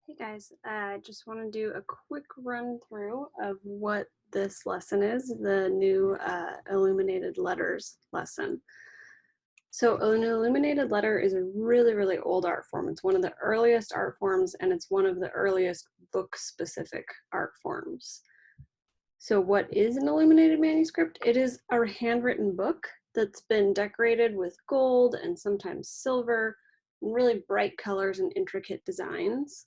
Hey guys, I just want to do a quick run through of what this lesson is, the new Illuminated Letters lesson. So an illuminated letter is a really, really old art form. It's one of the earliest art forms, and it's one of the earliest book-specific art forms. So what is an illuminated manuscript? It is a handwritten book that's been decorated with gold and sometimes silver, and really bright colors and intricate designs.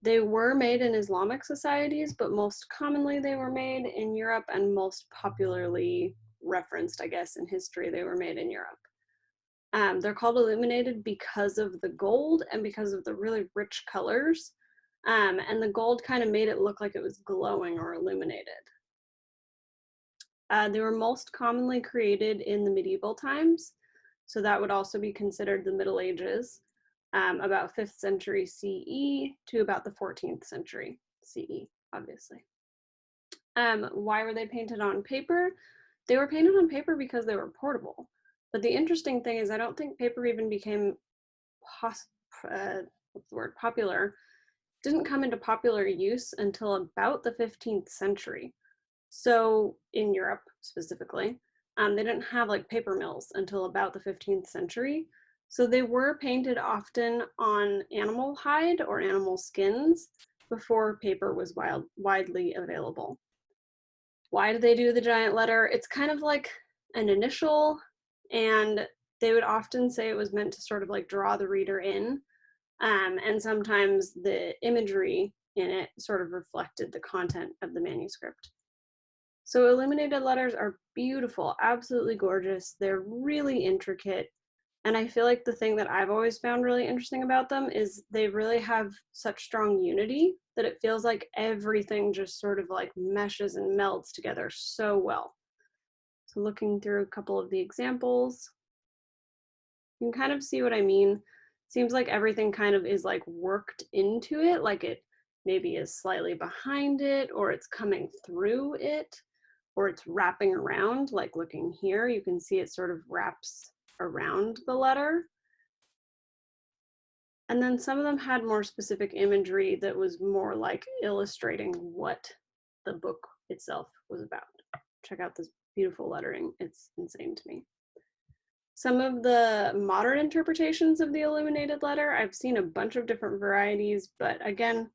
They were made in Islamic societies, but most commonly they were made in Europe, and most popularly referenced, I guess, in history, they were made in Europe. They're called illuminated because of the gold and because of the really rich colors. And the gold kind of made it look like it was glowing or illuminated. They were most commonly created in the medieval times, so that would also be considered the Middle Ages, about 5th century CE to about the 14th century CE, obviously. Why were they painted on paper? They were painted on paper because they were portable. But the interesting thing is I don't think paper even became popular. Didn't come into popular use until about the 15th century. So in Europe specifically, they didn't have like paper mills until about the 15th century. So they were painted often on animal hide or animal skins before paper was widely available. Why do they do the giant letter? It's kind of like an initial, and they would often say it was meant to sort of like draw the reader in. And sometimes the imagery in it sort of reflected the content of the manuscript. So illuminated letters are beautiful, absolutely gorgeous. They're really intricate. And I feel like the thing that I've always found really interesting about them is they really have such strong unity that it feels like everything just sort of like meshes and melds together so well. So looking through a couple of the examples, you can kind of see what I mean. Seems like everything kind of is like worked into it, like it maybe is slightly behind it, or it's coming through it, or it's wrapping around. Like looking here, you can see it sort of wraps around the letter. And then some of them had more specific imagery that was more like illustrating what the book itself was about. Check out this beautiful lettering. It's insane to me. Some of the modern interpretations of the illuminated letter, I've seen a bunch of different varieties, but again,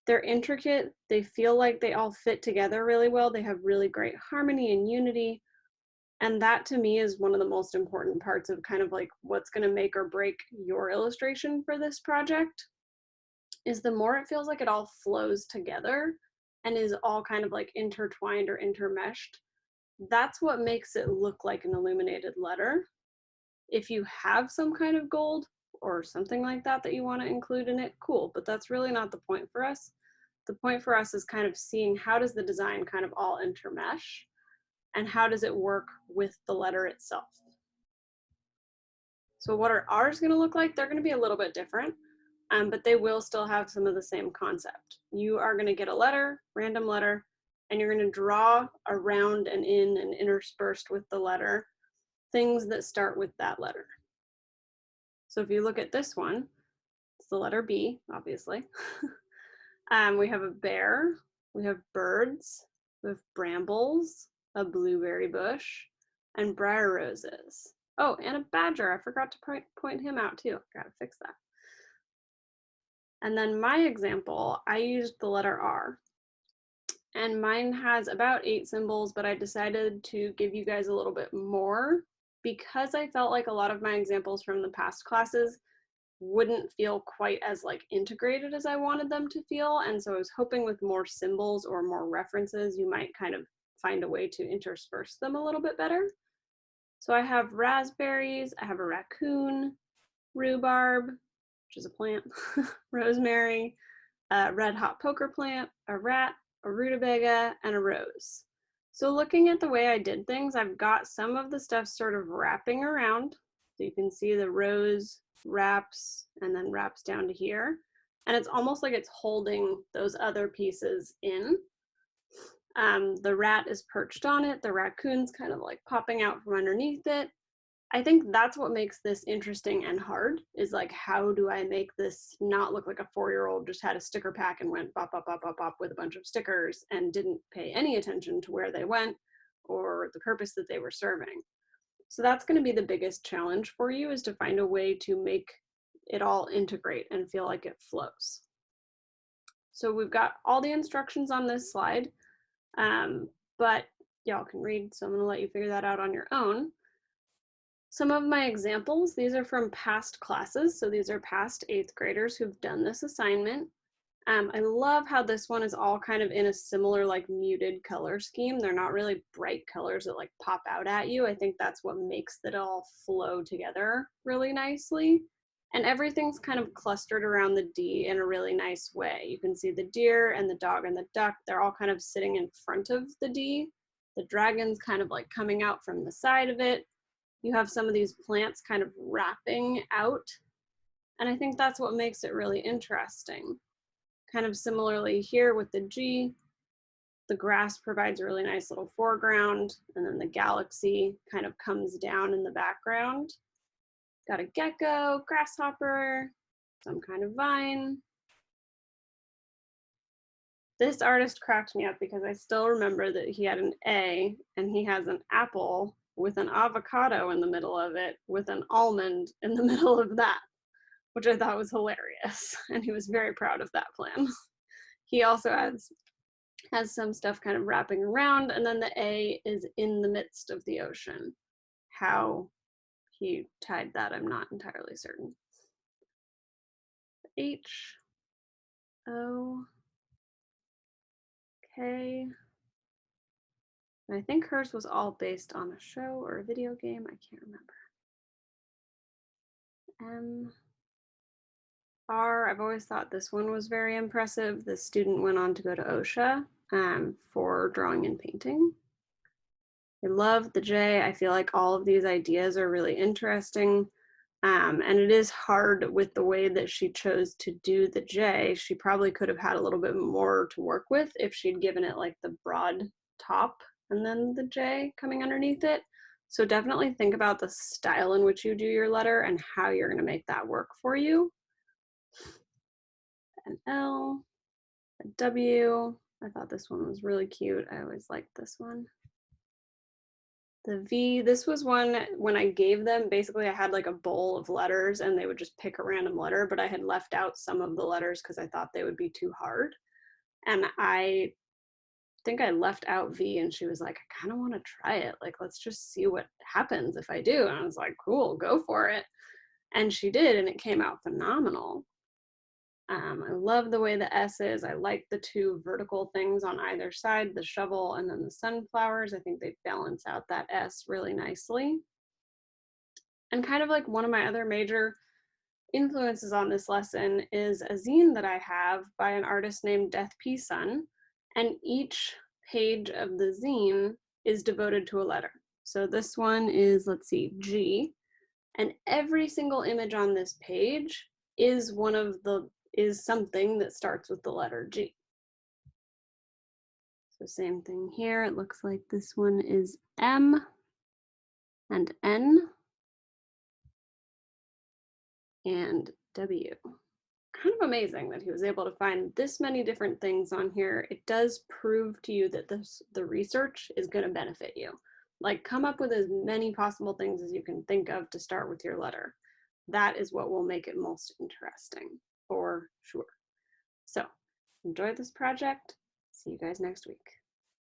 they're intricate. They feel like they all fit together really well. They have really great harmony and unity. And that to me is one of the most important parts of kind of like what's going to make or break your illustration for this project, is the more it feels like it all flows together and is all kind of like intertwined or intermeshed. That's what makes it look like an illuminated letter. If you have some kind of gold or something like that that you want to include in it, cool, but that's really not the point for us. The point for us is kind of seeing how does the design kind of all intermesh and how does it work with the letter itself. So what are ours going to look like? They're going to be a little bit different, but they will still have some of the same concept. You are going to get a letter, random letter, and you're going to draw around and in and interspersed with the letter things that start with that letter. So if you look at this one, it's the letter B, obviously. We have a bear, we have birds, we have brambles, a blueberry bush, and briar roses. Oh, and a badger. I forgot to point him out too. Gotta fix that. And then my example, I used the letter R. And mine has about 8 symbols, but I decided to give you guys a little bit more because I felt like a lot of my examples from the past classes wouldn't feel quite as like integrated as I wanted them to feel. And so I was hoping with more symbols or more references, you might kind of find a way to intersperse them a little bit better. So I have raspberries, I have a raccoon, rhubarb, which is a plant, rosemary, a red hot poker plant, a rat, a rutabaga, and a rose. So looking at the way I did things, I've got some of the stuff sort of wrapping around. So you can see the rose wraps and then wraps down to here. And it's almost like it's holding those other pieces in. The rat is perched on it. The raccoon's kind of like popping out from underneath it. I think that's what makes this interesting and hard, is like, how do I make this not look like a 4-year-old just had a sticker pack and went bop, bop, bop, bop, bop with a bunch of stickers and didn't pay any attention to where they went or the purpose that they were serving. So that's going to be the biggest challenge for you, is to find a way to make it all integrate and feel like it flows. So we've got all the instructions on this slide, but y'all can read, so I'm going to let you figure that out on your own. Some of my examples, these are from past classes. So these are past 8th graders who've done this assignment. I love how this one is all kind of in a similar like muted color scheme. They're not really bright colors that like pop out at you. I think that's what makes it all flow together really nicely. And everything's kind of clustered around the D in a really nice way. You can see the deer and the dog and the duck, they're all kind of sitting in front of the D. The dragon's kind of like coming out from the side of it. You have some of these plants kind of wrapping out. And I think that's what makes it really interesting. Kind of similarly here with the G, the grass provides a really nice little foreground, and then the galaxy kind of comes down in the background. Got a gecko, grasshopper, some kind of vine. This artist cracked me up because I still remember that he had an A and he has an apple with an avocado in the middle of it with an almond in the middle of that, which I thought was hilarious. And he was very proud of that plan. He also has some stuff kind of wrapping around, and then the A is in the midst of the ocean. How he tied that, I'm not entirely certain. H, O, K. And I think hers was all based on a show or a video game. I can't remember. M, R, I've always thought this one was very impressive. The student went on to go to OSHA for drawing and painting. I love the J. I feel like all of these ideas are really interesting. And it is hard with the way that she chose to do the J. She probably could have had a little bit more to work with if she'd given it like the broad top and then the J coming underneath it. So definitely think about the style in which you do your letter and how you're going to make that work for you. An L, a W. I thought this one was really cute. I always liked this one. The V, this was one when I gave them, basically I had like a bowl of letters and they would just pick a random letter, but I had left out some of the letters because I thought they would be too hard. And I think I left out V and she was like, I kind of want to try it. Like, let's just see what happens if I do. And I was like, cool, go for it. And she did, and it came out phenomenal. I love the way the S is. I like the two vertical things on either side, the shovel and then the sunflowers. I think they balance out that S really nicely. And kind of like one of my other major influences on this lesson is a zine that I have by an artist named Death P. Sun. And each page of the zine is devoted to a letter. So this one is, let's see, G. And every single image on this page is something that starts with the letter G. So same thing here. It looks like this one is M and N and W. Kind of amazing that he was able to find this many different things on here. It does prove to you that the research is going to benefit you. Like, come up with as many possible things as you can think of to start with your letter. That is what will make it most interesting, for sure. So enjoy this project. See you guys next week.